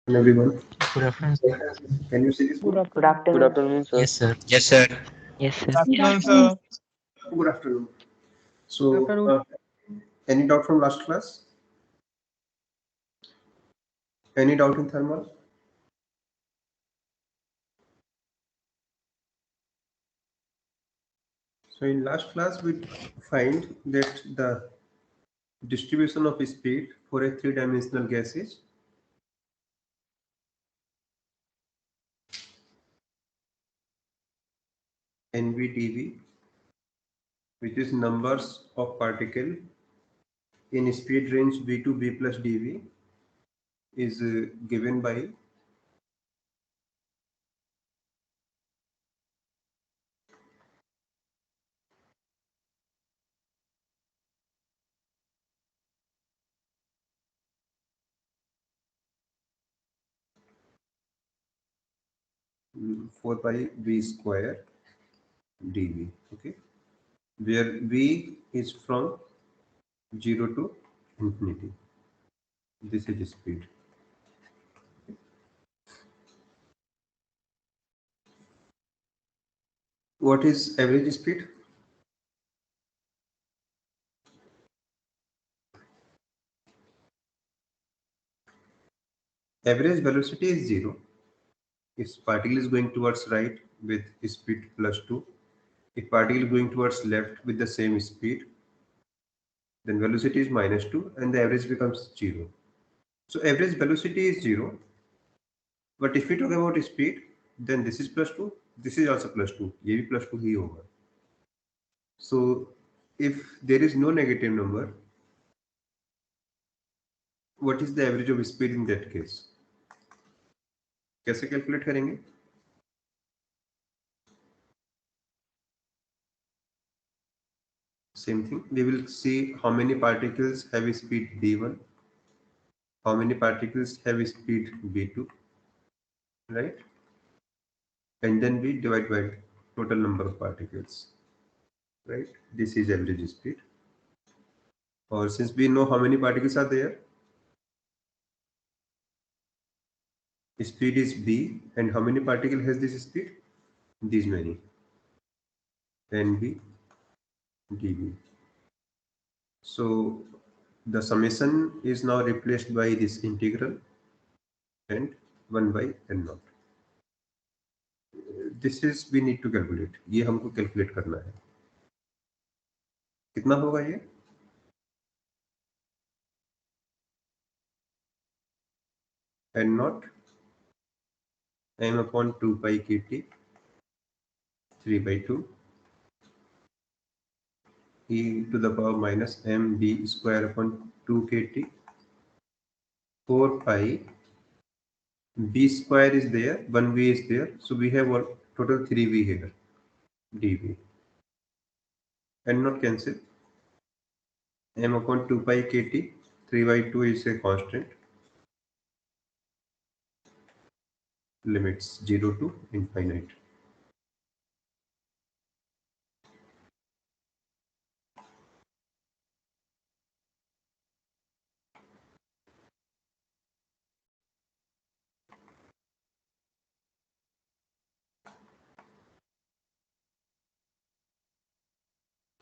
Everyone. Good afternoon, sir. Can you see this Good one? Good afternoon. afternoon. afternoon, sir. Yes, sir. Yes, sir. Yes, sir. Good Good afternoon, afternoon. sir. Good afternoon. Good So, afternoon. any doubt from last class? Any doubt in thermal? So, in last class, we find that the distribution of speed for a three-dimensional gas is NV/dV, which is numbers of particle in speed range v to v plus dv, is given by mm, 4 pi v square dv. Okay, where v is from 0 to infinity. This is speed. What is average speed? Average velocity is 0. If particle is going towards right with speed plus 2, if particle is going towards left with the same speed, then velocity is minus 2 and the average becomes 0. So average velocity is 0. But if we talk about speed, then this is plus 2, this is also plus 2. ये भी plus 2 ही होगा. So if there is no negative number, what is the average of speed in that case? कैसे calculate करेंगे? Same thing. We will see how many particles have speed v1, how many particles have speed v2, right? And then we divide by total number of particles, right? This is average speed. Or since we know how many particles are there, speed is v, and how many particle has this speed? These many. nv dv. So the summation is now replaced by this integral and 1 by n naught. This is we need to calculate. ये हमको calculate करना है. कितना होगा ये? n naught m upon 2 pi kt 3 by 2 e to the power minus m b square upon 2 kt 4 pi b square is there, 1v is there, so we have what total 3v here dv. n not cancel, m upon 2 pi kt 3 by 2 is a constant, limits 0 to infinite.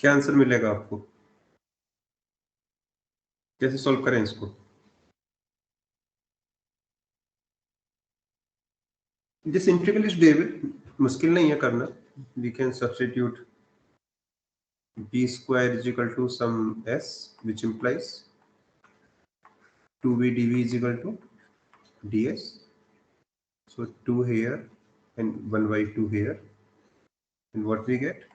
क्या answer मिलेगा आपको? कैसे solve करें इसको? This integral is devil, मुश्किल नहीं है करना. We can substitute b square is equal to some s, which implies 2v dv is equal to ds. So 2 here and 1 by 2 here, and what we get?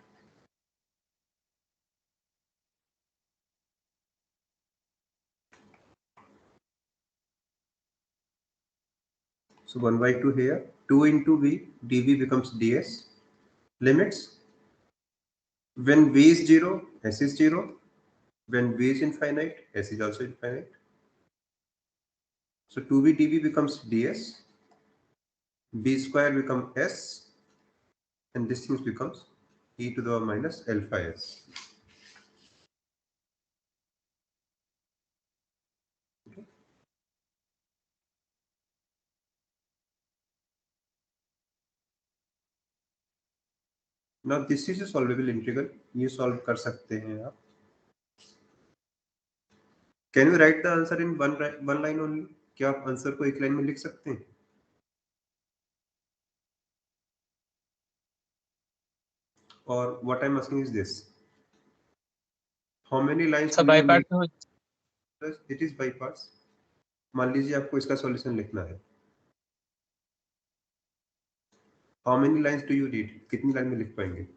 So 1 by 2 here, 2 into v, dv becomes ds. Limits, when v is 0, s is 0. When v is infinite, s is also infinite. So 2v dv becomes ds, b square becomes s, and this thing becomes e to the power minus alpha s. Now this is a solvable integral, ये solve कर सकते हैं आप। Can you write the answer in one line only? क्या आप answer को एक line में लिख सकते हैं? और what I am asking is this, how many lines सब बाय पार्ट में हो। It is by parts. मान लीजिए आपको इसका सॉल्यूशन लिखना है, how many lines do you read, कितनी लाइन में लिख पाएंगे?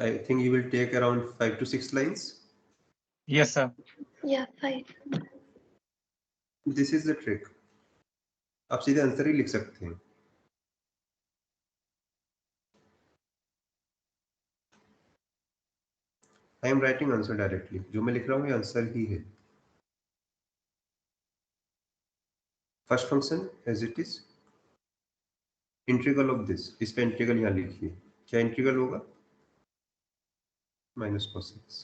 I think you will take around 5 to 6 lines. Yes sir. Yeah, 5. This is the trick. आप सीधे आंसर ही लिख सकते हैं। I am writing answer directly. जो मैं लिख रहा हूँ ये आंसर ही है। First function as it is, integral of this, इसका इंटीग्रल यहाँ लिखिए। क्या इंटीग्रल होगा? Minus cos x।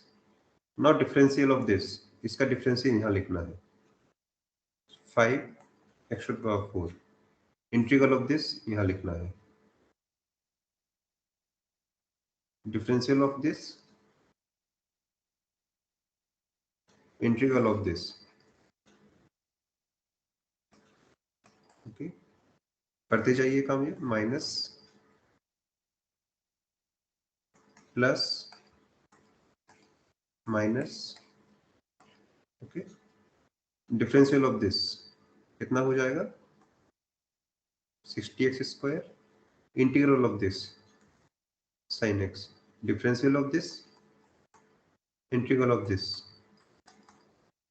Not differential of this, इसका डिफरेंशियल यहाँ लिखना है 5x to power 4। Integral of this यहाँ लिखना है, differential of this, integral of this. Okay, करते जाइए काम ये, minus plus minus, okay, differential of this कितना हो जाएगा 60x square, integral of this sin x, differential of this, integral of this,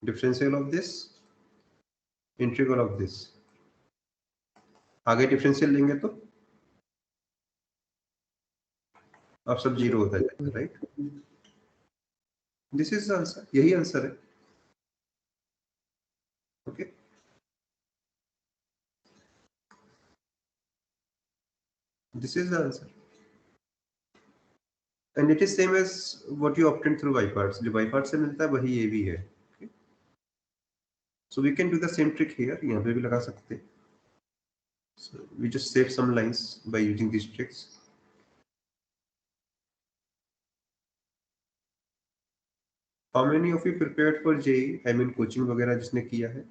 differential of this, integral of this. आगे differential लेंगे तो अब सब जीरो होता जाएगा, right? This is the answer, यही आंसर है। Okay, this is the answer and it is same as what you obtain through by parts. जो बाय पार्ट्स से मिलता है वही ये भी है। So we can do the same trick here, यहाँ पे भी लगा सकते हैं। So we just save some lines by using these tricks. How many of you prepared for JEE? I mean coaching वगैरह जिसने किया है?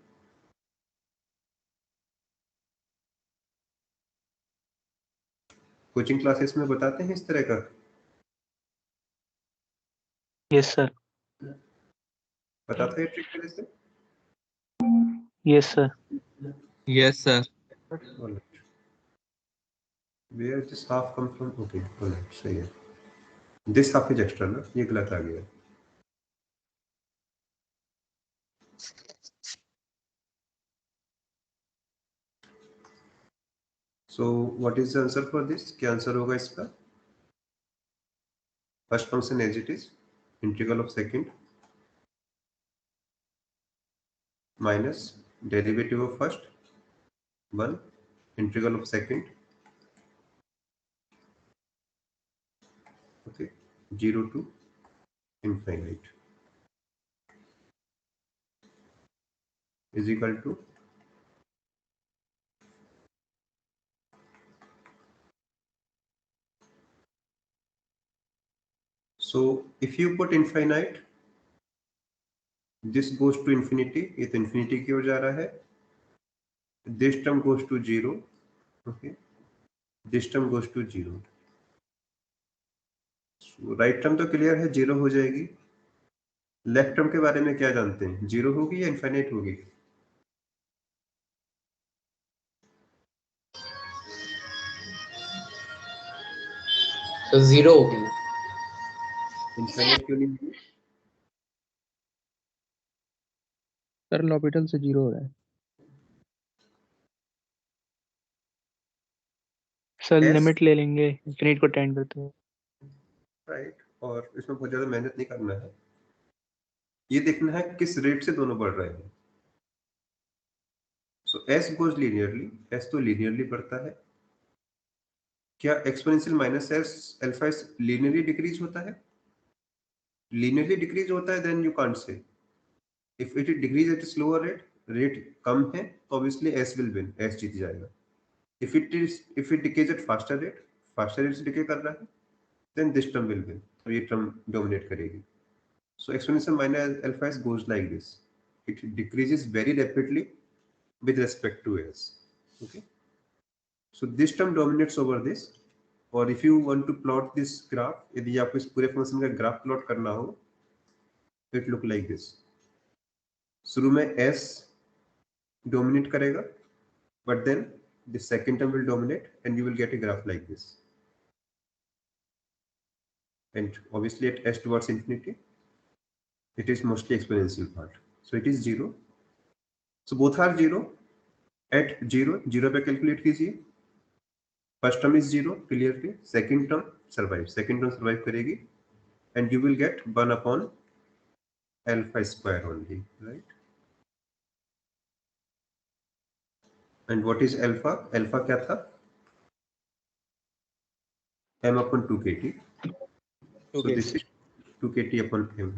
कोचिंग क्लासेस में बताते हैं इस तरह का? Yes sir. बताते हैं ट्रिक पहले से? Yes sir. Yes, sir. All right. Where this half come from? Okay, all right, सही है। This half is extra ना, ये गलत आ गया। So what is the answer for this? क्या आंसर होगा इसका? First function as it is, integral of second minus derivative of first 1, integral of second, okay, 0 to infinite is equal to so if you put infinite, this goes to infinity, ये तो infinity की ओर जा रहा है, this term goes to 0, okay, this term goes to 0, so right term तो clear है, 0 हो जाएगी। लेफ्ट टर्म के बारे में क्या जानते हैं, 0 होगी या इनफाइनाइट होगी? So 0 होगी। इनफाइनाइट क्यों नहीं होगी? सर लॉपिटल से 0 हो रहा है। Sir Yes. लिमिट ले लेंगे, इनफिनिट को टेंड करते हैं। राइट, और इसमें बहुत ज्यादा मेहनत नहीं करना है, ये देखना है किस रेट से दोनों बढ़ रहे हैं। So s goes linearly, s तो लीनियरली बढ़ता है। क्या exponential minus s alpha s linearly decrease होता है? लीनियरली डिक्रीज होता है, then you can't say. If it decrease at slower rate, rate कम है तो obviously s will win, s जीत जाएगा. If it decays at faster rate से डिके कर रहा है, then this term will win, तो ये टर्म डोमिनेट करेगी. So exponential minus alpha S goes like this, it decreases very rapidly with respect to s. Okay, so this term dominates over this. और if you want to plot this graph, यदि आपको इस पूरे function का graph plot करना हो, it look like this. शुरू में s dominate करेगा, but then the second term will dominate and you will get a graph like this. And obviously at s towards infinity, it is mostly exponential part. So it is 0. So both are 0. At 0 पे calculate कीजिए. First term is 0 clearly, second term survive करेगी and you will get 1 upon alpha square only, right. And what is alpha? Alpha क्या था? m upon 2 kt. So this is 2 kt upon m.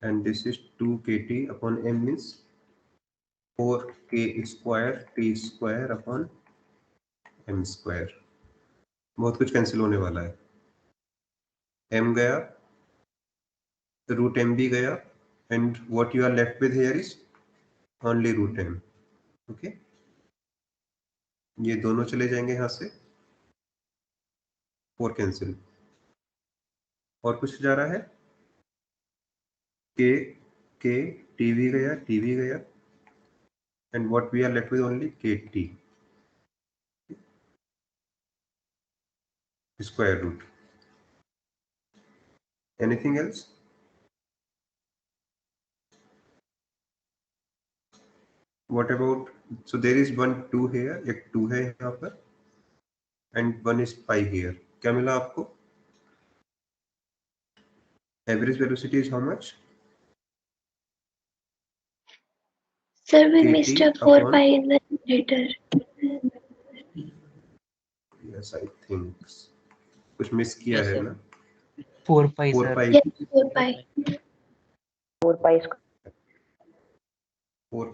And this is 2 kt upon m means 4k square t square upon m square. बहुत कुछ cancel होने वाला है. m गया, root m भी गया, and what you are left with here is only root m. Okay, ये दोनों चले जाएंगे यहां से, 4 कैंसिल. और कुछ जा रहा है, k t भी गया, and what we are left with only kt square root. Anything else? What about, so there is 1 2 here, एक 2 है यहाँ पर, and 1 is pi here. क्या मिला आपको? Average velocity is how much? Sir, we kt missed a 4 upon, pi in the numerator. yes I think कुछ miss किया Yes, है sir. ना? 4 pi, 4 sir. pi, Yes, 4 pi. 4 pi square. 4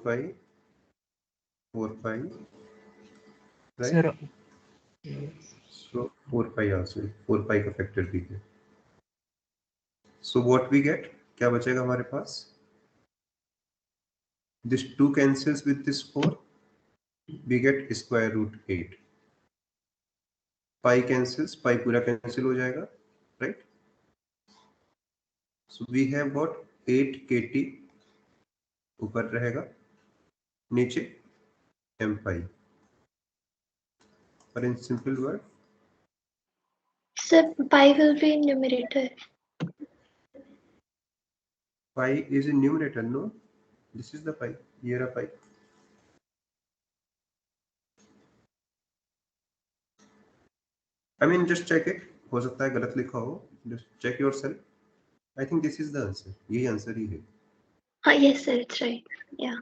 pi, right? Sir, So 4 pi also, 4 pi का factor भी है. So what we get, क्या बचेगा हमारे पास? This 2 cancels with this 4, we get square root 8. Pi cancels, pi पूरा cancel हो जाएगा, right? So we have got 8 kt, ऊपर रहेगा, नीचे m pi. Or in simple word, Sir, pi will be in numerator. pi is in numerator, no? This is the pi, here a pi. I mean just check it, हो सकता है गलत लिखा हो, just check yourself. I think this is the answer, यही answer ही है. Yes, sir, it's right. Yeah.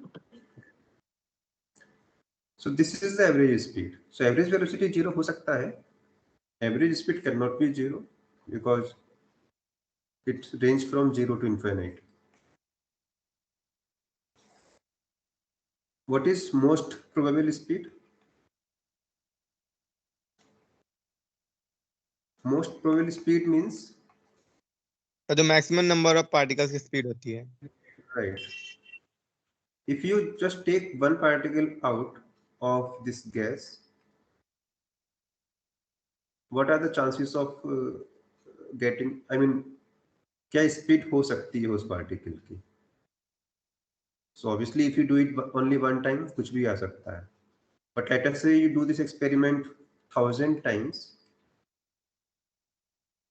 So this is the average speed. So average velocity 0 हो सकता है. Average speed cannot be 0 because it range from 0 to infinite. What is most probable speed? Most probable speed means, जो maximum number of particles की speed होती है. right, if you just take one particle out of this gas, what are the chances of getting, I mean क्या speed हो सकती है उस particle की? So obviously if you do it only one time, कुछ भी आ सकता है. But let us say you do this experiment 1000 times,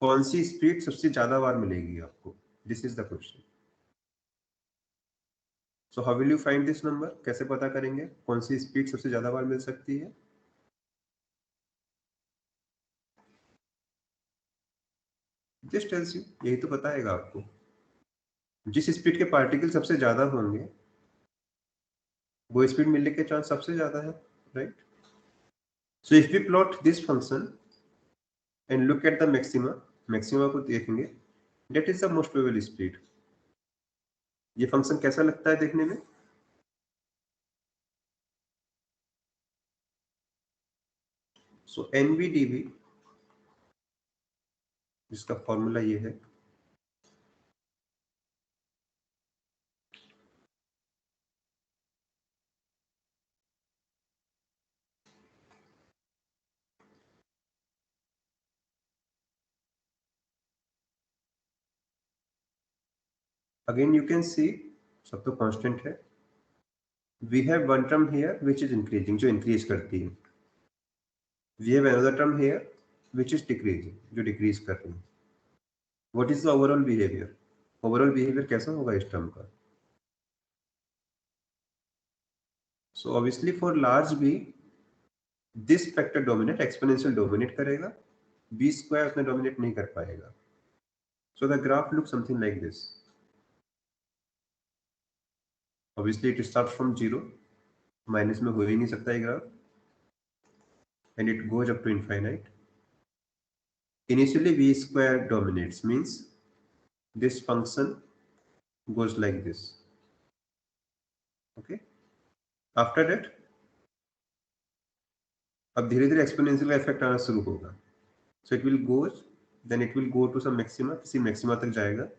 कौन सी स्पीड सबसे ज्यादा बार मिलेगी आपको? This is the question. So how will you find this number? कैसे पता करेंगे कौन सी स्पीड सबसे ज्यादा बार मिल सकती है? Just tells you, यही तो बताएगा आपको. जिस स्पीड के पार्टिकल सबसे ज्यादा होंगे वो स्पीड मिलने के चांस सबसे ज्यादा है, right? So if we plot this function and look at the maxima को देखेंगे, that is the most probable speed. ये फंक्शन कैसा लगता है देखने में? So NVDV, जिसका फॉर्मूला ये है, again you can see सब तो कांस्टेंट है. We have one term here which is increasing, जो increase करती है. We have another term here which is decreasing, जो decrease कर रही है. What is the overall behavior? Overall behavior कैसा होगा इस term का? So obviously for large b, this factor dominate, exponential dominate करेगा, b square उसमें dominate नहीं कर पाएगा. So the graph looks something like this. Obviously it starts from 0, minus में हो ही नहीं सकता ये graph, and it goes up to infinite. Initially v square dominates, means this function goes like this. Okay, after that अब धीरे धीरे exponential का effect आना शुरू होगा. So it will go, then it will go to some maxima, किसी maxima तक जाएगा,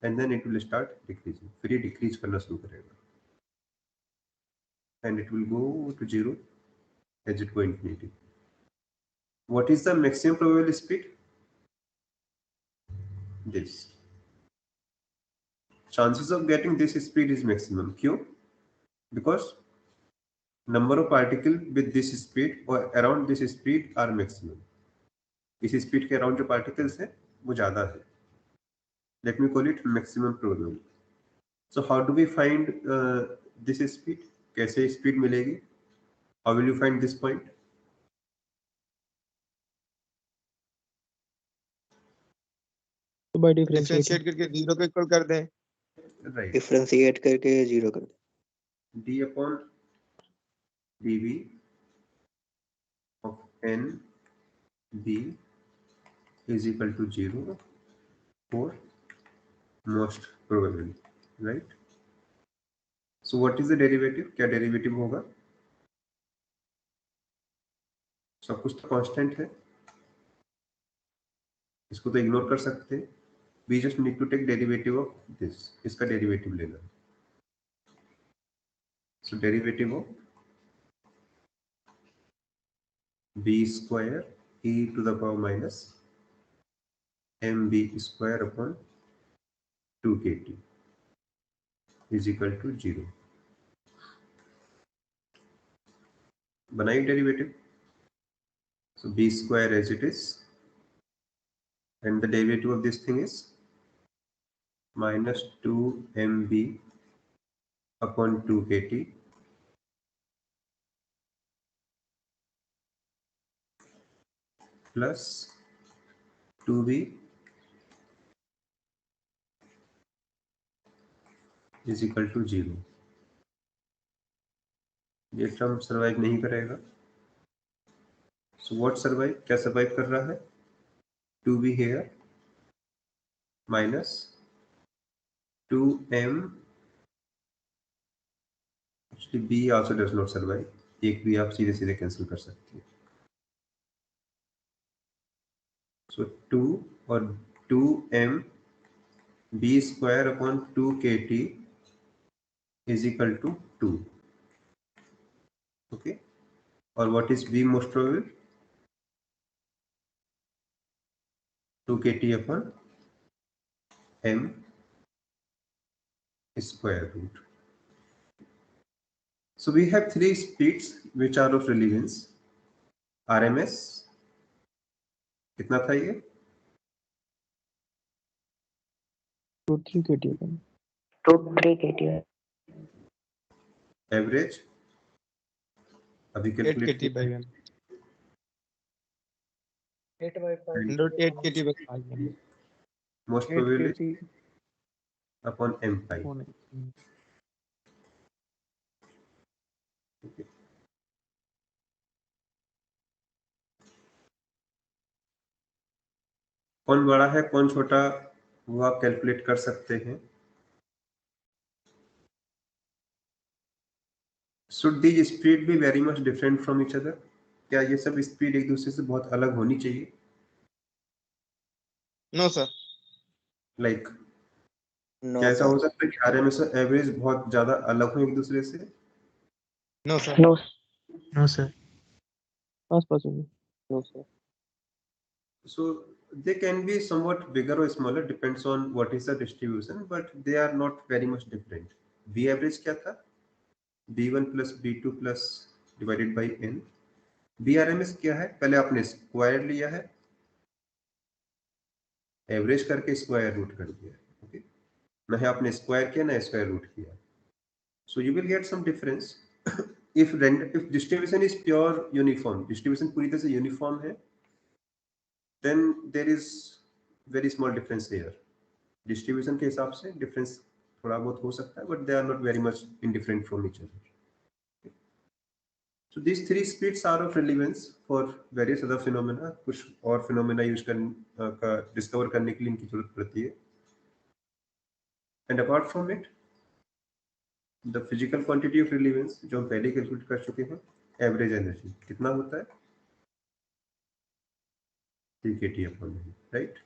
and then it will start decreasing. फिर ये डिक्रीज करना शुरू करेगा, and it will go to 0 as it go infinity. What is the maximum probable speed? This. Chances of getting this speed is maximum. क्यों? Because number of particles with this speed or around this speed are maximum. इस speed के around जो particles है वो ज़्यादा है. Let me call it maximum probable. So how do we find this speed? कैसे speed मिलेगी? How will you find this point? तो by differentiating. डिफरेंशिएट करके 0 को इक्वल कर दें. Right. डिफरेंशिएट करके 0 कर दे. d upon dv of n b is equal to 0 for most probable, right? So what is the derivative? क्या derivative होगा? सब कुछ तो कांस्टेंट है, इसको तो इग्नोर कर सकते हैं. We just need to take derivative of this. इसका derivative लेना. So derivative of b square e to the power minus mb square upon 2 kt is equal to 0. बनाइए derivative. So b square as it is, and the derivative of this thing is minus 2 mb upon 2 kt plus 2b is equal to 0. ये term survive नहीं करेगा. So what survive? क्या survive कर रहा है? 2b here minus 2m. Actually b also does not survive. एक भी आप सीधे सीधे कैंसिल कर सकते हैं. So 2 और 2m b square upon 2 kt is equal to 2. Okay, और what is b most probable? 2 kt upon m square root. So we have three speeds which are of relevance. RMS कितना था ये? 2-3 kT. 2-3 kT. Average अभी 8 calculate kt by 1. 108 kt by 1. most 8 probably kT. upon m pi. Okay. कौन बड़ा है कौन छोटा वो आप कैलकुलेट कर सकते हैं। Should these speed be very much different from each other, क्या ये सब स्पीड एक दूसरे से बहुत अलग होनी चाहिए? No sir. लाइक नो क्या ऐसा सर। हो सकता है कि आरएमएस और एवरेज बहुत ज्यादा अलग हो एक दूसरे से? No sir. No. No, sir. आसपास होंगे। No sir. So they can be somewhat bigger or smaller, depends on what is the distribution, but they are not very much different. V average क्या था? B1 plus B2 plus divided by n. BRMS क्या है? पहले आपने square लिया है, average करके square root कर दिया, ओके? ना ही आपने स्क्वायर किया ना स्क्वायर रूट किया. So you will get some difference. if distribution is pure uniform, distribution पूरी तरह से यूनिफॉर्म है, then there is very small difference here. Distribution के हिसाब से difference थोड़ा बहुत हो सकता है, but they are not very much indifferent from each other. So these three speeds are of relevance for various other phenomena. कुछ और phenomena use का discover करने के लिए इनकी जरूरत पड़ती है. And apart from it, the physical quantity of relevance जो हम पहले कैलकुलेट कर चुके हैं, एवरेज एनर्जी कितना होता है? 3 kT upon n, right?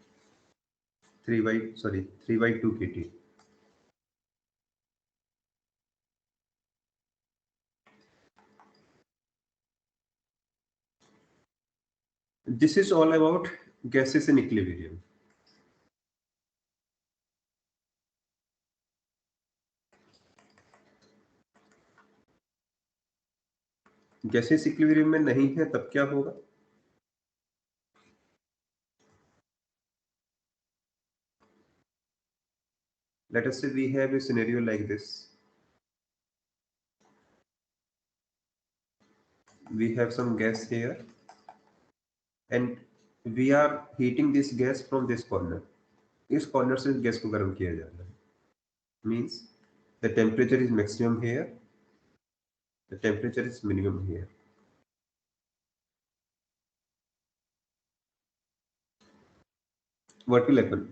3/2 kT. This is all about gases in equilibrium. Gases equilibrium में नहीं है तब क्या होगा? Let us say we have a scenario like this. We have some gas here and we are heating this gas from this corner. इस corner से gas को गर्म किया जा रहा है. Means the temperature is maximum here, the temperature is minimum here. What will happen?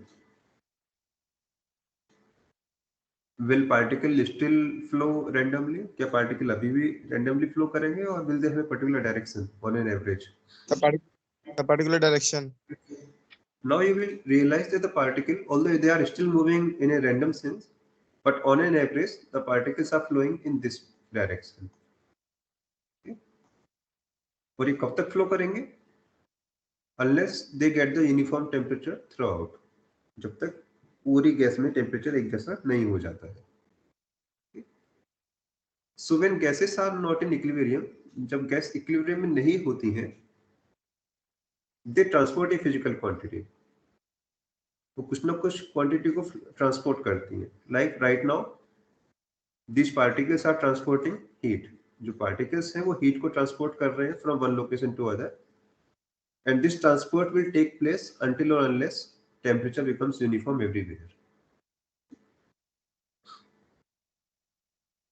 Will particle still flow randomly? क्या particle अभी भी randomly flow करेंगे or will they have a particular direction on an average? The particular direction. Now you will realize that the particle, although they are still moving in a random sense, but on an average, the particles are flowing in this direction. Okay? और ये कब तक flow करेंगे? Unless they get the uniform temperature throughout. जब तक पूरी gas में temperature एक जैसा नहीं हो जाता है. Okay? So when gases are not in equilibrium, जब गैस इक्विलिब्रियम में नहीं होती हैं, they transport a physical quantity. वो कुछ ना कुछ क्वांटिटी को ट्रांसपोर्ट करती हैं. Like right now this particles are transporting heat. जो पार्टिकल्स हैं वो हीट को ट्रांसपोर्ट कर रहे हैं from one location to other, and this transport will take place until or unless temperature becomes uniform everywhere.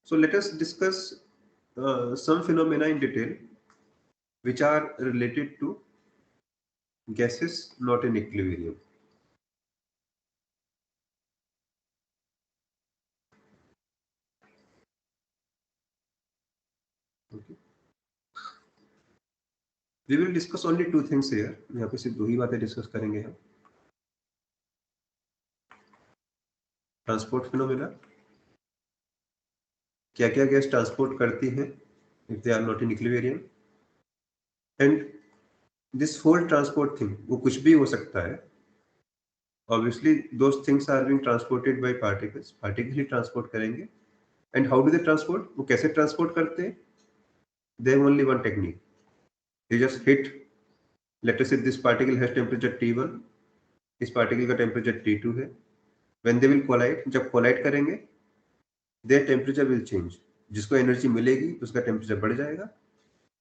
So let us discuss some phenomena in detail which are related to gases not in equilibrium. Okay. We will discuss only two things here. यहाँ पे सिर्फ दो ही बातें discuss करेंगे हम. Transport phenomena, क्या क्या gas transport करती हैं if they are not in equilibrium, and this whole transport thing वो कुछ भी हो सकता है. Obviously those things are being transported by particles, particle ही ट्रांसपोर्ट करेंगे. And how do they transport? वो कैसे ट्रांसपोर्ट करते हैं? They have only one technique. They just hit, let us say this particle has temperature T1, इस particle का temperature T2 है. When they will collide, जब कोलाइड करेंगे देयर टेम्परेचर विल चेंज. जिसको एनर्जी मिलेगी उसका टेम्परेचर बढ़ जाएगा,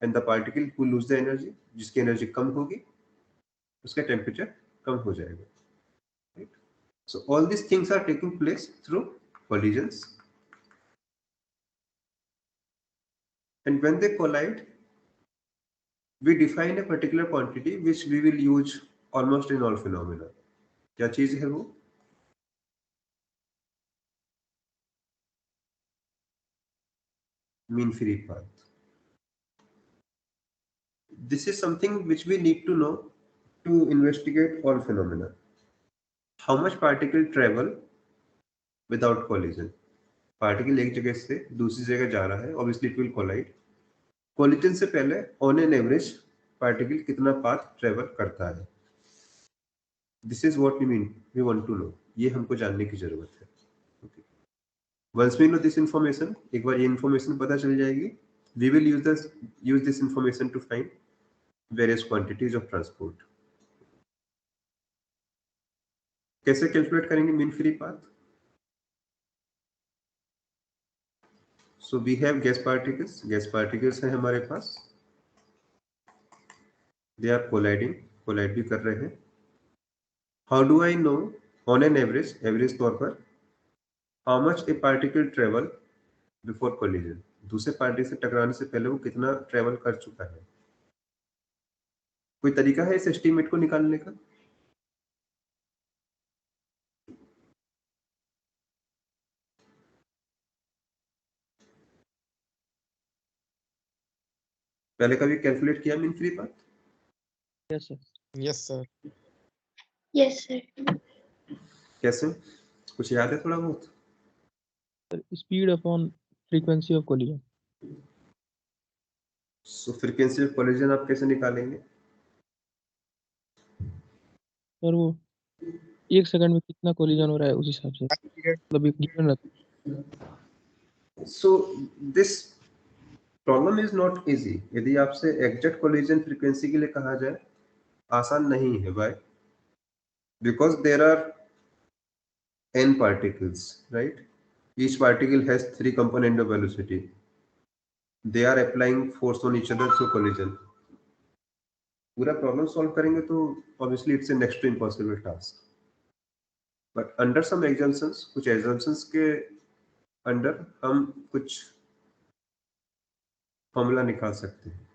and the particle who lose the energy, जिसकी एनर्जी कम होगी उसका टेम्परेचर कम हो जाएगा. Right? So all this things are taking place through collisions, and when they collide we define a particular quantity which we will use almost in all phenomena. क्या चीज है वो? Mean free path. This is something which we need to know to investigate all phenomena. How much particle travel without collision? Particle एक जगह से दूसरी जगह जा रहा है, obviously it will collide. Collision से पहले ऑन एन एवरेज पार्टिकल कितना पाथ ट्रेवल करता है? This is what we want to know. ये हमको जानने की जरूरत है. Once we know this information, एक बार ये इंफॉर्मेशन पता चल जाएगी, we will use this information to find various quantities of transport. कैसे कैलकुलेट करेंगे mean free path? So we have gas particles हैं हमारे पास. दे आर कोलाइड भी कर रहे हैं. How do I know on an average तौर पर how much A particle travel before collision? दूसरे पार्टिकल से टकराने से पहले वो कितना ट्रेवल कर चुका है? कोई तरीका है इस एस्टीमेट को निकालने का? पहले कभी कैलकुलेट किया mean free path? Yes sir. Yes, sir. Yes, sir. कैसे? कुछ याद है थोड़ा बहुत? Speed upon frequency of collision. So frequency of collision आप कैसे निकालेंगे? सर वो 1 सेकंड में कितना कोलिजन हो रहा है उस हिसाब से, मतलब एक गिवन रहता है. So this problem is not easy. यदि आपसे एग्जैक्ट कोलिजन फ्रीक्वेंसी के लिए कहा जाए, आसान नहीं है. Why? Because there are n particles, right? Each particle has 3 component of velocity. They are applying force on each other through collision. पूरा प्रॉब्लम सॉल्व करेंगे तो obviously it's a next to impossible task. But under some exemptions, कुछ exemptions के under हम कुछ formula निकाल सकते हैं.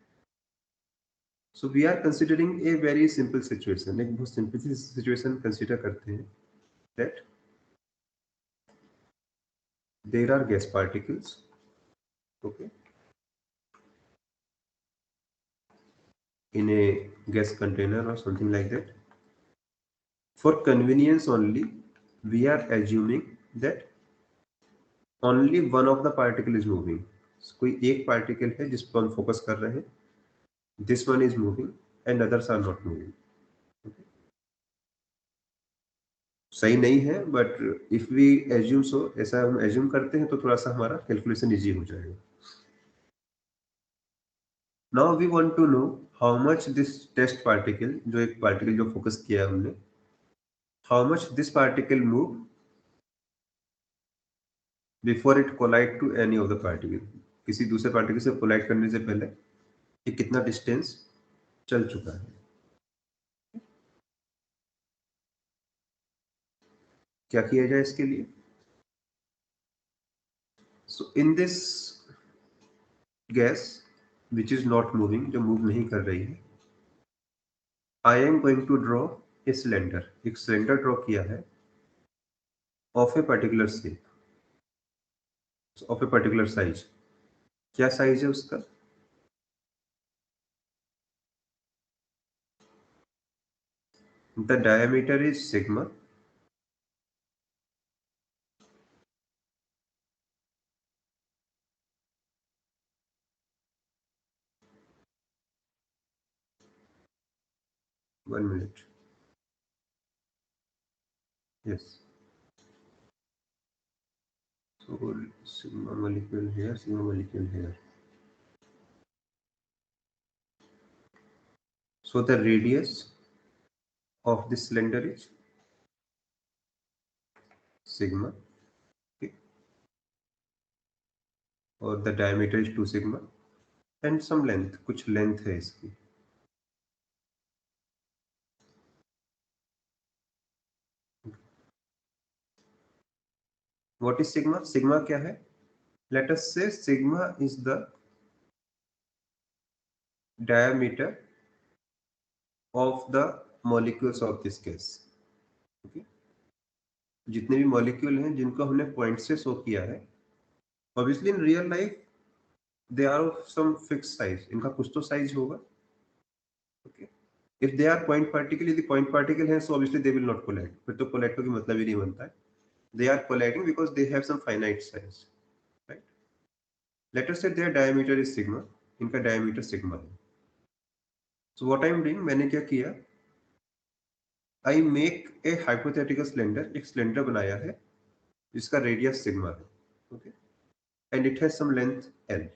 So we are considering a very simple situation. एक बहुत सिंपल सी सिचुएशन कंसिडर करते हैं. That there are gas particles, okay, in a gas container or something like that. For convenience only, we are assuming that only one of the particle is moving. कोई एक particle है जिस पर हम focus कर रहे हैं. This one is moving and others are not moving. Okay. सही नहीं है, बट इफ वी एज्यूम सो, ऐसा हम एज्यूम करते हैं तो थोड़ा सा हमारा कैलकुलेशन इजी हो जाएगा. Now we want to know how much this test particle, जो एक पार्टिकल जो फोकस किया है हमने, how much this particle move before it collide to any of the particle. किसी दूसरे पार्टिकल से कोलाइड करने से पहले ये कितना डिस्टेंस चल चुका है. क्या किया जाए इसके लिए? So in this gas which is not moving, जो मूव नहीं कर रही है, I am going to draw a cylinder. एक सिलेंडर ड्रॉ किया है of a particular shape, of a particular size. क्या साइज है उसका? The diameter is sigma. One minute. Yes. So sigma molecule here, sigma molecule here. So the radius of this cylinder is sigma. Okay. Or the diameter is 2 sigma and some length, कुछ length है इसकी. What is sigma? Sigma क्या है? Let us say sigma is the diameter of the molecules of this gas. Okay, जितने भी molecule हैं जिनको हमने पॉइंट से शो किया है, obviously in real life they are of some fix size, इनका कुछ तो साइज होगा. Okay, if they are point particle, यदि पॉइंट पार्टिकल है so obviously they will not collide. फिर तो कोलाइड का कोई मतलब ही नहीं बनता है. They are colliding because they have some finite size, right. Let us say their diameter is sigma, इनका डायमीटर सिग्मा है. So what I am doing, मैंने क्या किया, I make a hypothetical cylinder, एक सिलेंडर बनाया है जिसका रेडियस सिग्मा है. Okay, and it has some length l.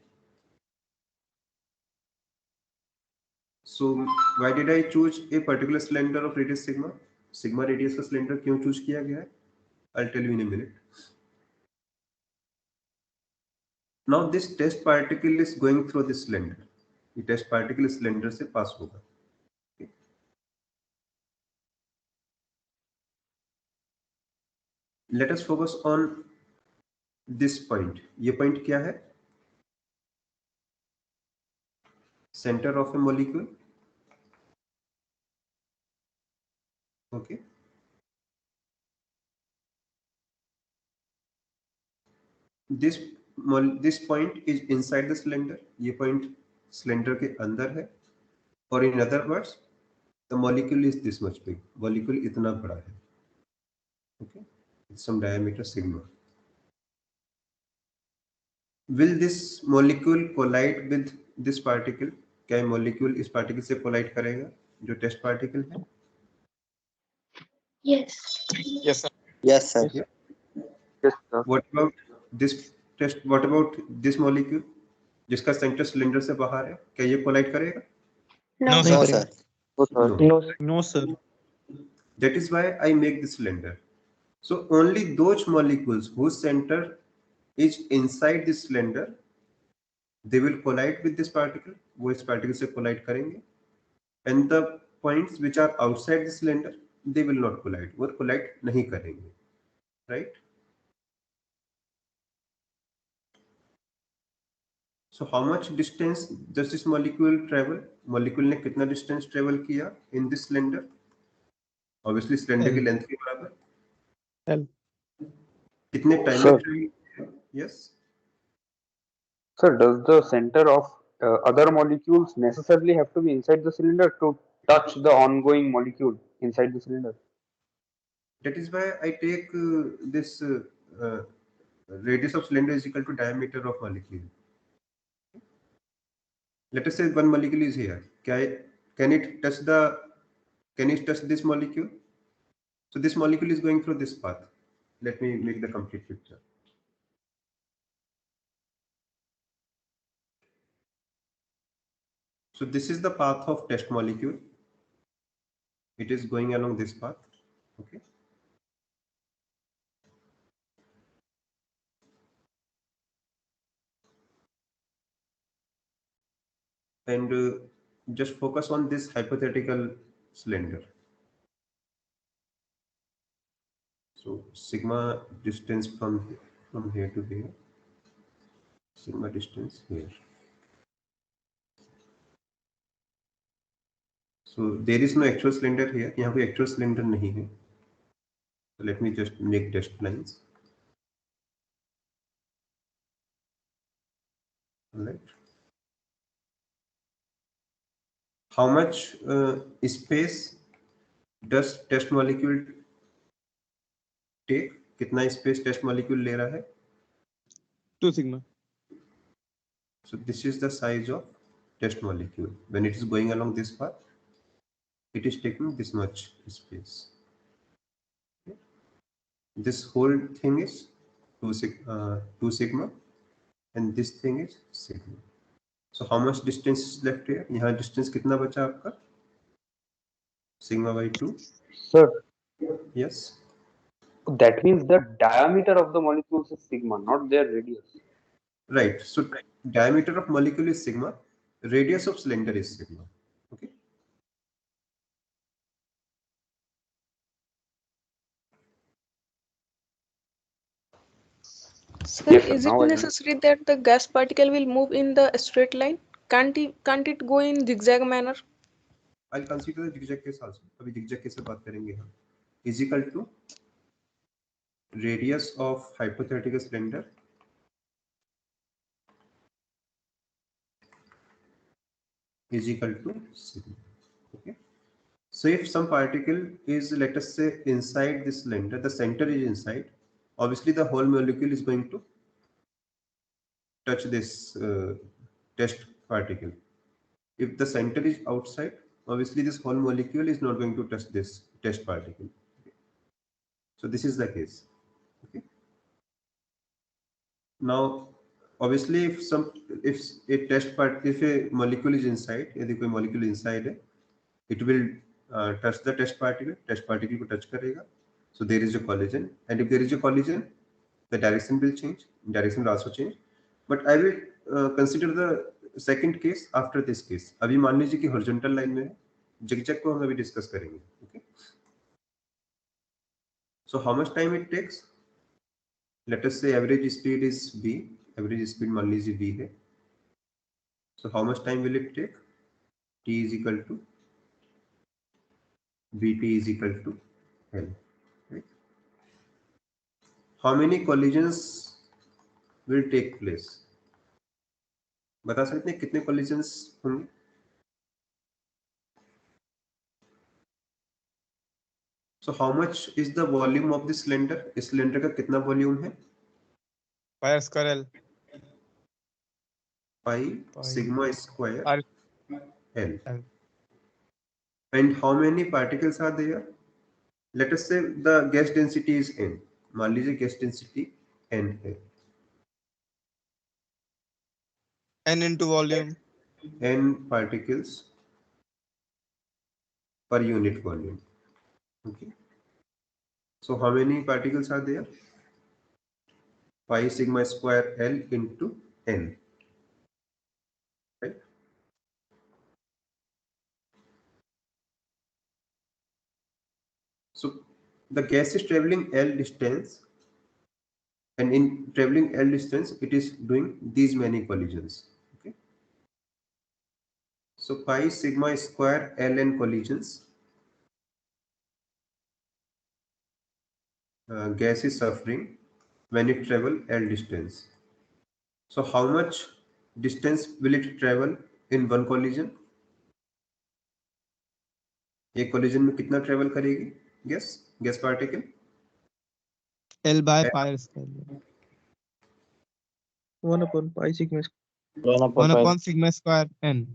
So why did I choose a particular cylinder of radius sigma? Sigma radius का cylinder क्यों चूज किया गया है? I'll tell you in a minute. Now this test particle is going through this cylinder. ये test particle इस cylinder से पास होगा. Okay. Let us focus on this point. ये point क्या है? Center of a molecule. Okay. This point is inside the cylinder. ये point cylinder के अंदर है. Or in other words, the molecule is this much big. Molecule इतना बड़ा है. Okay, it's some diameter sigma. Will this molecule collide with this particle? क्या ये molecule इस particle से collide करेगा जो test particle है? Yes. Yes, sir. Yes, sir. Yeah. Yes, sir. What about this test? What about this molecule जिसका center cylinder से बाहर है? क्या ये collide करेगा? No. No, No, sir. sir. No, sir. No. No, sir. No, sir. That is why I make the cylinder. So only those molecules whose center is inside this cylinder, they will collide with this particle. वो इस particle से collide करेंगे. And the points which are outside the cylinder, they will not collide. वो collide नहीं करेंगे, right? So how much distance does this molecule travel? Molecule ने कितना distance travel किया in this cylinder? Obviously cylinder की length के बराबर. L. कितने time Sir. में travel किया? Yes. Sir, does the center of other molecules necessarily have to be inside the cylinder to touch the ongoing molecule inside the cylinder? That is why I take this radius of cylinder is equal to diameter of molecule. Let us say one molecule is here. Can it touch this molecule? So this molecule is going through this path. Let me make the complete picture. So this is the path of test molecule. It is going along this path. Okay. And just focus on this hypothetical cylinder. So sigma distance from here to here, sigma distance here. So there is no actual cylinder here. यहाँ कोई actual cylinder नहीं है. So let me just make dashed lines. All right. How much space does test molecule take? कितना space test molecule ले रहा है? 2 sigma. So this is the size of test molecule. When it is going along this path, it is taking this much space. Okay. This whole thing is 2 sigma, and this thing is sigma. So how much distance is left here? यहाँ distance कितना बचा आपका? Sigma by 2. Sir, Yes. that means the diameter of the molecules is sigma, not their radius. Right. So diameter of molecule is sigma. Radius of cylinder is sigma. Okay. Sir, Yes, sir. is it Now I necessary that the gas particle will move in the straight line? Can't it go in zigzag manner? I'll consider the zigzag case also. अभी zigzag case से बात करेंगे हम. is equal to radius of hypothetical cylinder is equal to sigma. Okay. So if some particle is, let us say, inside this cylinder, the center is inside, obviously the whole molecule is going to touch this test particle. If the center is outside, obviously this whole molecule is not going to touch this test particle. So this is the case. Okay. Now, obviously, if a molecule is inside, यदि कोई molecule inside है, it will touch the test particle को touch करेगा. So there is a collision, and if there is a collision, the direction will change. Direction will also change. But I will consider the second case after this case. अभी मान लीजिए कि horizontal line में है. zigzag को हम अभी discuss करेंगे. Okay. So how much time it takes? Let us say average speed is v. Average speed मान लीजिए v है. So how much time will it take? T is equal to Vt is equal to L. Right? How many collisions will take place? बता सकते हैं कितने collisions होंगे? So how much is the volume of the cylinder? इस cylinder का कितना volume है? pi square L. Pi sigma square R. L. L. And how many particles are there? Let us say the gas density is n. मान लीजिए gas density n है. N into volume. N particles per unit volume. Okay. So how many particles are there? Pi sigma square L into n. Right. So the gas is traveling L distance, and in traveling L distance, it is doing these many collisions. Okay. So pi sigma square Ln collisions. Gas is suffering when it travel L distance. So how much distance will it travel in one collision? एक collision में कितना travel करेगी gas particle? L by pi square. 1 upon pi sigma square. 1 1 upon sigma square N.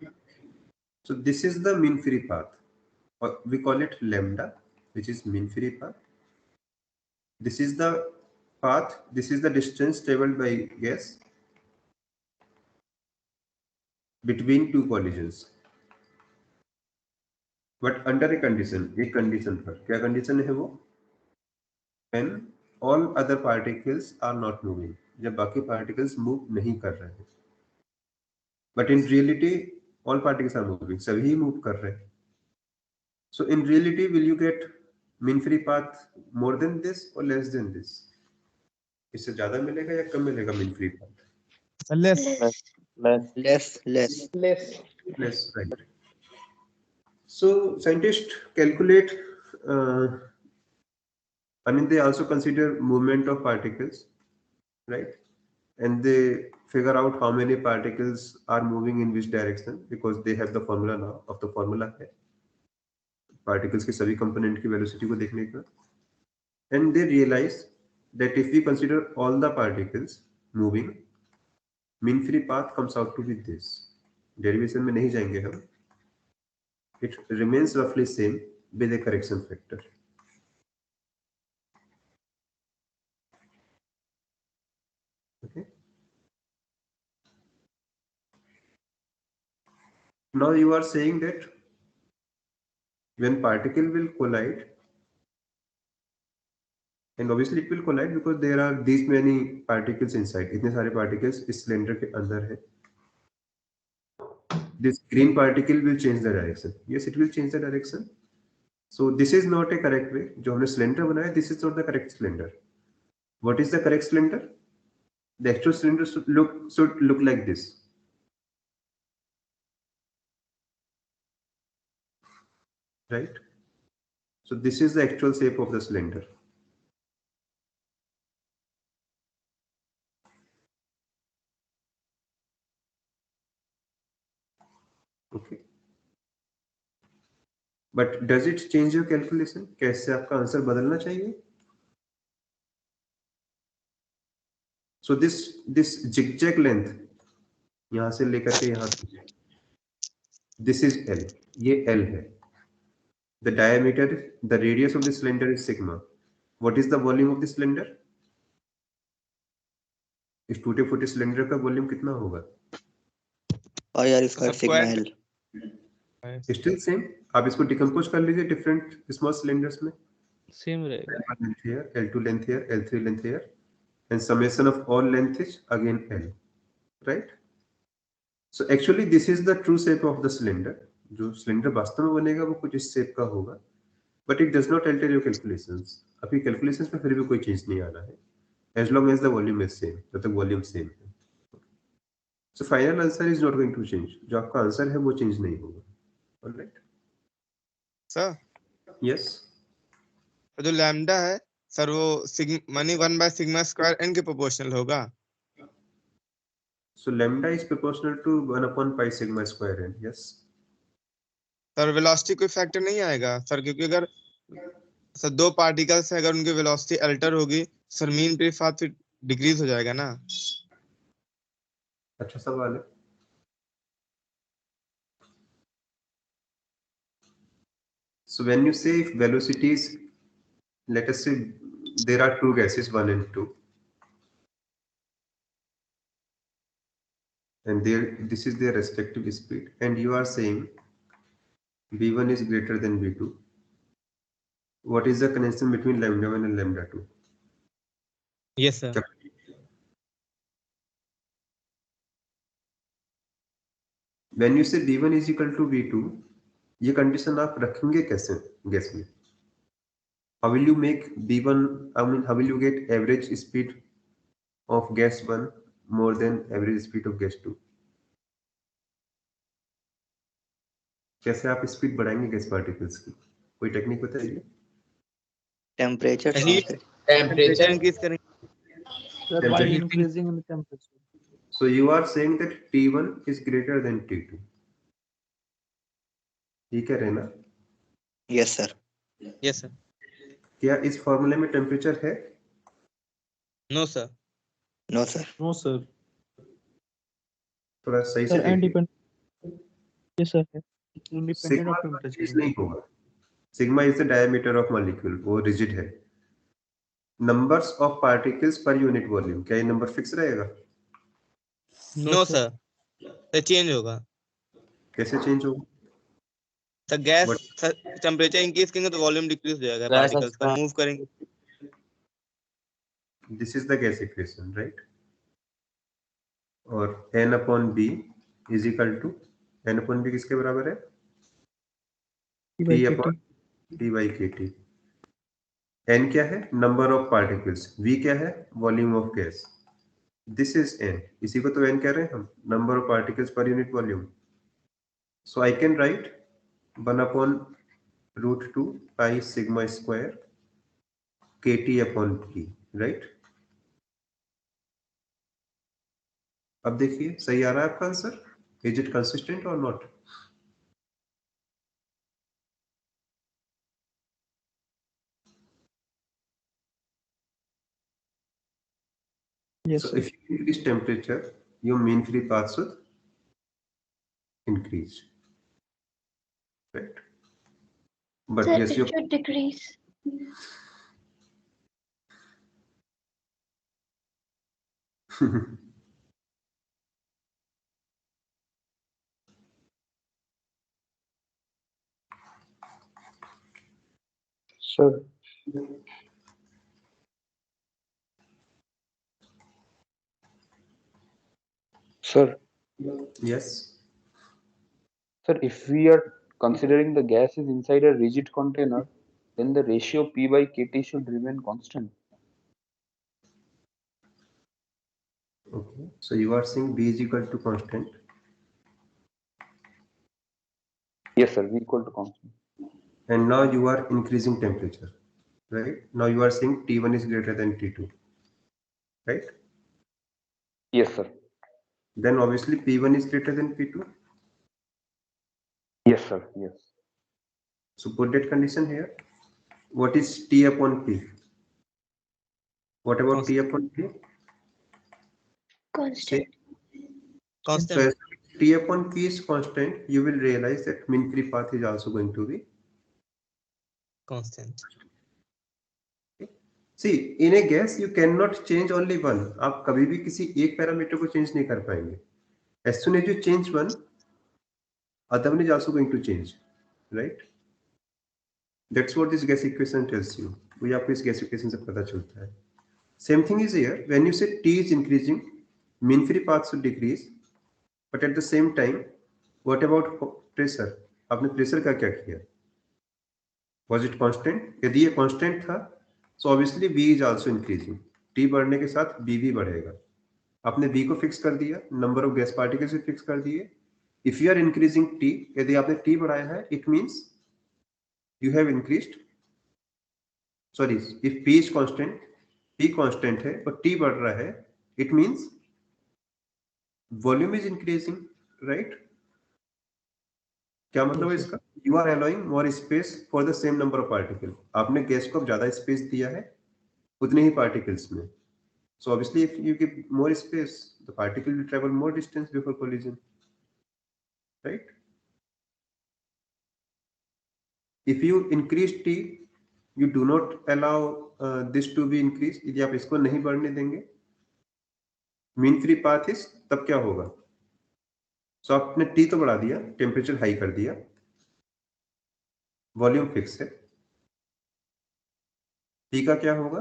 So this is the mean free path. We call it lambda, which is mean free path. This is the path. This is the distance traveled by gas between two collisions. But under a condition, एक condition पर क्या condition है वो? When all other particles are not moving, जब बाकी particles move नहीं कर रहे हैं. But in reality, all particles are moving. सभी move कर रहे हैं. So in reality, will you get mean free path more than this or less than this? इससे ज़्यादा मिलेगा या कम मिलेगा mean free path? Less. Less. Less, right. So scientists calculate, I mean, they also consider movement of particles, right? And they figure out how many particles are moving in which direction, because they have the formula now. Of the formula है particles के सभी component की velocity को देखने का. And they realize that if we consider all the particles moving, mean free path comes out to be this. Derivation में नहीं जाएंगे हम. It remains roughly same with a correction factor. Okay. Now you are saying that when particle will collide, and obviously it will collide because there are these many particles inside. इतने सारे particles इस cylinder के अंदर है. This green particle will change the direction. Yes, it will change the direction. So this is not a correct way. जो हमने cylinder बनाया, this is not the correct cylinder. What is the correct cylinder? The actual cylinder should look like this. Right? So this is the actual shape of the cylinder. Okay. But does it change your calculation? क्या इससे आपका answer बदलना चाहिए? So this zigzag length यहाँ से लेकर के यहाँ तक, this is L. ये L है. The diameter, the radius of the cylinder is sigma. What is the volume of the cylinder? इस टूटे फूटे सिलेंडर का वॉल्यूम कितना होगा? pi r square sigma l. Still same. आप इसको डिकम्पोज कर लीजिए डिफरेंट स्मॉल सिलेंडर्स में. सेम रहेगा. L1 length here, L2 length here, L3 length here, and summation of all length is again L, right? So actually this is the true shape of the cylinder. जो cylinder वास्तव में बनेगा वो कुछ इस shape का होगा, but it does not alter your calculations. आपकी calculations में फिर भी कोई चेंज नहीं आना है, as long as the volume is same. जब तक वॉल्यूम सेम है. So final answer is not going to change. जो आपका आंसर है वो चेंज नहीं होगा. All right? Sir Yes. जो लैम्डा है सर वो मानी 1/σ स्क्वायर n के प्रोपोर्शनल होगा. So lambda is proportional to 1/π σ² n. Yes. Sir velocity कोई फैक्टर नहीं आएगा सर, क्योंकि अगर सर दो पार्टिकल्स है, अगर उनकी वेलोसिटी अल्टर होगी सर मीन पे साथ फिर डिक्रीज हो जाएगा ना. अच्छा सवाल है. So when you say if velocities, let us say there are two gases 1 and 2, and this is their respective speed, and you are saying v1 is greater than v2. What is the connection between lambda 1 and lambda 2? Yes sir. When you say v1 is equal to v2, ये condition आप रखेंगे कैसे gas में? How will you make v1, I mean how will you get average speed of gas 1 more than average speed of gas 2? कैसे आप speed बढ़ाएंगे gas particles की? कोई टेक्निक बताइए. Temperature Heat. change. Temperature increase करेंगे. Sir, by increasing in the temperature. So you are saying that T1 is greater than T2. ये कह रहे हैं ना? Yes sir. Yes sir. क्या इस फॉर्मूले में टेम्परेचर है? No sir. No sir. No sir. थोड़ा सही से Sir, and देखिए. depend. Yes sir. Independent sigma of temperature. नहीं होगा. Sigma is the diameter of molecule, वो रिजिड है. नंबर्स ऑफ पार्टिकल्स पर यूनिट वॉल्यूम, क्या ये नंबर फिक्स रहेगा? No sir. तो चेंज होगा. कैसे चेंज होगा? तो गैस टेम्परेचर इंक्रीज करेंगे तो वॉल्यूम डिक्रीज हो जाएगा. पार्टिकल्स पर मूव करेंगे. This is the gas equation, right? और n/b is equal to, n/b किसके बराबर है? P/kT. n क्या है? Number of particles. v क्या है? Volume of gas. This is n. इसी को तो n कह रहे हैं हम, नंबर ऑफ पार्टिकल्स पर unit volume. So I can write 1/√2 pi sigma square kT/P, right? अब देखिए सही आ रहा है आपका आंसर? इज इट कंसिस्टेंट और not? Yes So sir. if you increase temperature, your mean free path should increase, right? But Sir, yes, it should decrease. Sir, yes. sir, if we are considering the gas is inside a rigid container, then the ratio P/kT should remain constant. Okay. So you are saying B is equal to constant. Yes, sir, V equal to constant. and now you are increasing temperature, right? Now you are saying T1 is greater than T2, right? Yes, sir. Then obviously P1 is greater than P2. Yes, sir. Yes. So put that condition here. What is T upon P? What about T upon P? Constant. So as T upon P is constant, you will realize that mean free path is also going to be constant. See, in a gas you cannot change only one. आप कभी भी किसी एक parameter को change नहीं कर पाएंगे. As soon as you change one, other one is also going to change, right? That's what this gas equation tells you. वही आपको इस gas equation से पता चलता है. Same thing is here. When you say T is increasing, mean free path should decrease, but at the same time, what about pressure? आपने pressure का क्या किया? Was it constant? यदि ये constant था, so obviously V is also increasing. T बढ़ने के साथ B भी बढ़ेगा. आपने V को फिक्स कर दिया, नंबर ऑफ गैस पार्टिकल्स भी फिक्स कर दिए. If you are increasing T, यदि आपने T बढ़ाया है, it means you have increased. Sorry, if P is constant, P constant है और T बढ़ रहा है, it means volume is increasing, right? क्या मतलब है इसका? You are allowing more space for the same number of particles. आपने गैस को ज्यादा स्पेस दिया है उतने ही पार्टिकल्स में. So obviously, if you give more space, the particle will travel more distance before collision, right? If you increase T, you do not allow this to be increased. यदि आप इसको नहीं बढ़ने देंगे, mean free path is तब क्या होगा? So आपने T तो बढ़ा दिया, टेम्परेचर हाई कर दिया, वॉल्यूम फिक्स है. T का क्या होगा?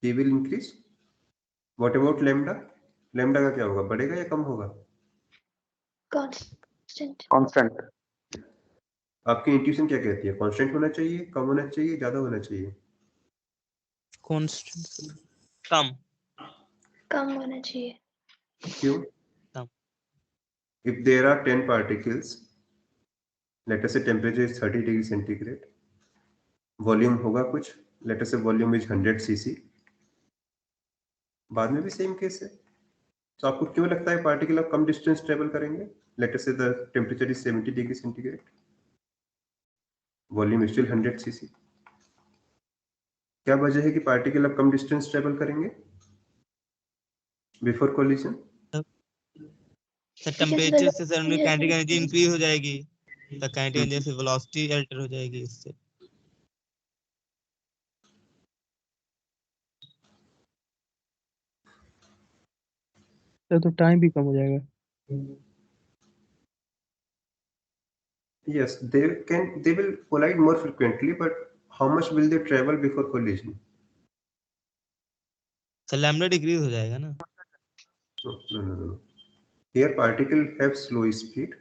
T will increase. What about lambda? Lambda का क्या होगा? बढ़ेगा या कम होगा? Constant. Constant. आपकी इंट्यूशन क्या कहती है? कांस्टेंट होना चाहिए, कम होना चाहिए, ज्यादा होना चाहिए? कांस्टेंट. कम. कम होना चाहिए. क्यों? कम. If there are 10 particles, let us say temperature is 30 degree centigrade, volume होगा कुछ, let us say volume is 100 cc. बाद में भी सेम केस है. तो आपको क्यों लगता है पार्टिकल आप कम डिस्टेंस ट्रेवल करेंगे? Let us say the temperature is 70 degree centigrade, volume is still 100 cc. क्या वजह है कि पार्टिकल आप कम डिस्टेंस ट्रेवल करेंगे बिफोर कोलिजन? सर टेम्परेचर से सर उनकी काइनेटिक एनर्जी इंक्रीज हो जाएगी, तो काइनेटिक एनर्जी से वेलोसिटी अल्टर हो जाएगी इससे. तो टाइम भी कम हो जाएगा. Yes, they will collide more frequently, but how much will they travel before collision? Sir lambda decrease हो जाएगा ना. No. Here particles have slow speed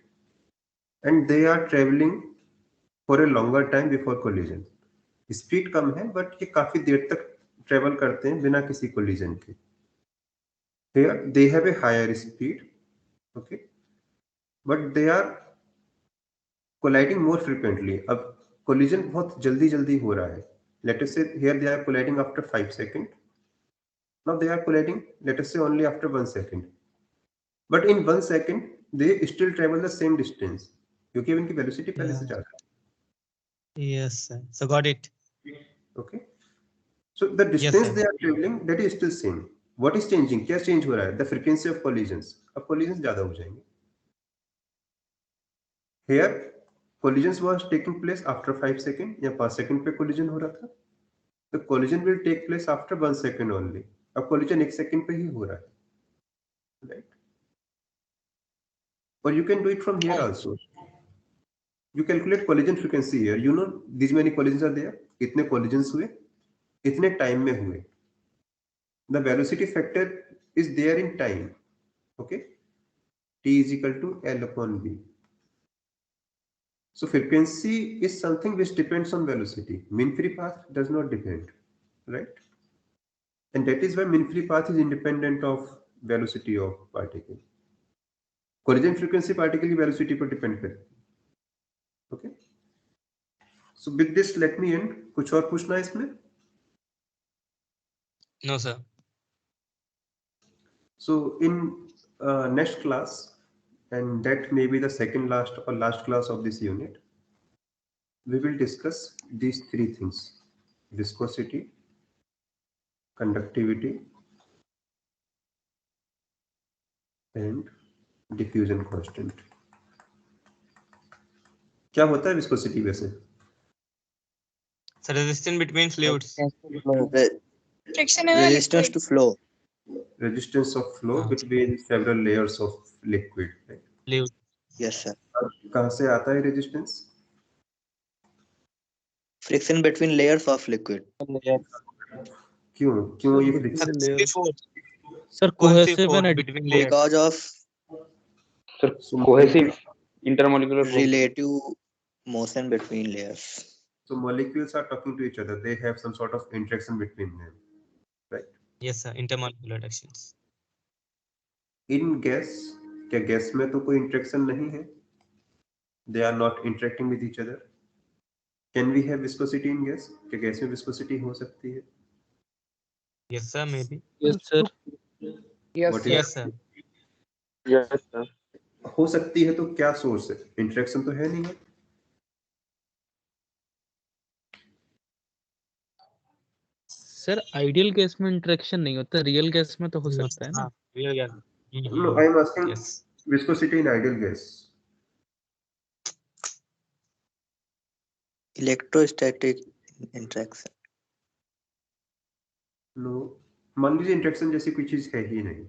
and they are traveling for a longer time before collision. Speed कम है but ये काफी देर तक travel करते हैं बिना किसी collision के. Here they have a higher speed, okay, but they are colliding more frequently. अब collision बहुत जल्दी हो रहा है. Let us say here they are colliding after 5 seconds. Now they are colliding, let us say, only after 1 second. But in 1 second, they still travel the same distance. क्योंकि इनकी velocity पहले से ज्यादा है. Yes, sir. So got it. Okay. So the distance they are traveling, that is still same. What is changing? क्या change हो रहा है? The frequency of collisions. अब collisions ज्यादा हो जाएंगे. Here, collisions was taking place after 5 seconds या 5 second पे collision हो रहा था. The collision will take place after 1 second only. अब collision 1 second पे ही हो रहा है. Right? Or you can do it from here also. You calculate collision frequency here. You know these many collisions are there. इतने collisions हुए, इतने time में हुए. The velocity factor is there in time. Okay. T is equal to L upon V. So frequency is something which depends on velocity. Mean free path does not depend, right? And that is why mean free path is independent of velocity of particle. Collision frequency particle की velocity पर depend करती है. Okay. So with this, let me end. कुछ और पूछना है इसमें? No, sir. So in next class, and that may be the second last or last class of this unit, we will discuss these three things: viscosity, conductivity, and diffusion constant. क्या होता है viscosity वैसे? So resistance between fluids. Friction in a Resistance liquid. to flow. Resistance of flow between several layers of liquid. Right? Fluid. Yes, sir. कहाँ से आता है resistance? Friction between layers of liquid. क्यों ये friction? Sir cohesive and between layers. Because of Sir, cohesive intermolecular force. relative motion between layers. So molecules are talking to each other. They have some sort of interaction between them, right? Yes, sir. Intermolecular reactions. In gas, क्या gas में तो कोई interaction नहीं है? They are not interacting with each other. Can we have viscosity in gas? क्या gas में viscosity हो सकती है? Yes, sir. Maybe. Yes sir What is- Yes, sir. Yes, sir. हो सकती है तो क्या सोर्स है? इंटरेक्शन तो है नहीं है? सर आइडियल गैस में इंटरेक्शन नहीं होता, रियल गैस में तो हो सकता है ना। हाँ, real gas. No, I am asking Yes. viscosity in ideal gas. Electrostatic interaction. No, मान लीजिए इंटरेक्शन जैसी कोई चीज है ही नहीं.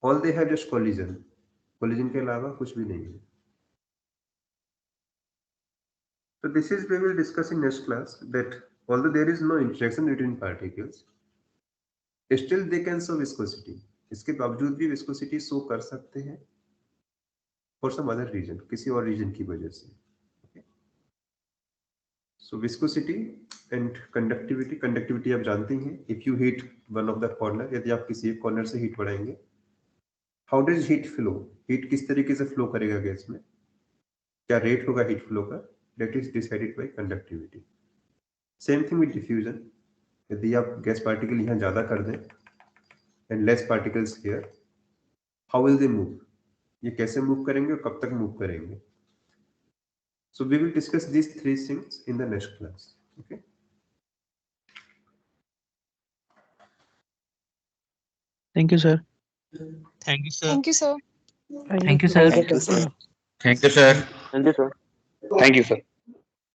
All they have just collision. Collision के अलावा कुछ भी नहीं है. So this is we will discuss in next class that although there is no interaction between particles, still they can show viscosity. इसके बावजूद भी viscosity show कर सकते हैं for some other reason, किसी और reason की वजह से. Okay. So viscosity and conductivity. Conductivity आप जानते हैं. If you heat one of the corner, यदि आप किसी एक corner से heat बढ़ाएंगे, how does heat flow? Heat किस तरीके से flow करेगा गैस में? क्या rate होगा heat flow का? That is decided by conductivity. Same thing with diffusion. यदि आप गैस पार्टिकल यहाँ ज्यादा कर दें and less particles here, how will they move? ये कैसे मूव करेंगे और कब तक मूव करेंगे? So we will discuss these three things in the next class. Okay. Thank you sir. Thank you, sir. Thank you, sir. Thank you, sir. Thank you, sir. Thank you, sir. Thank you, sir. Thank you, sir.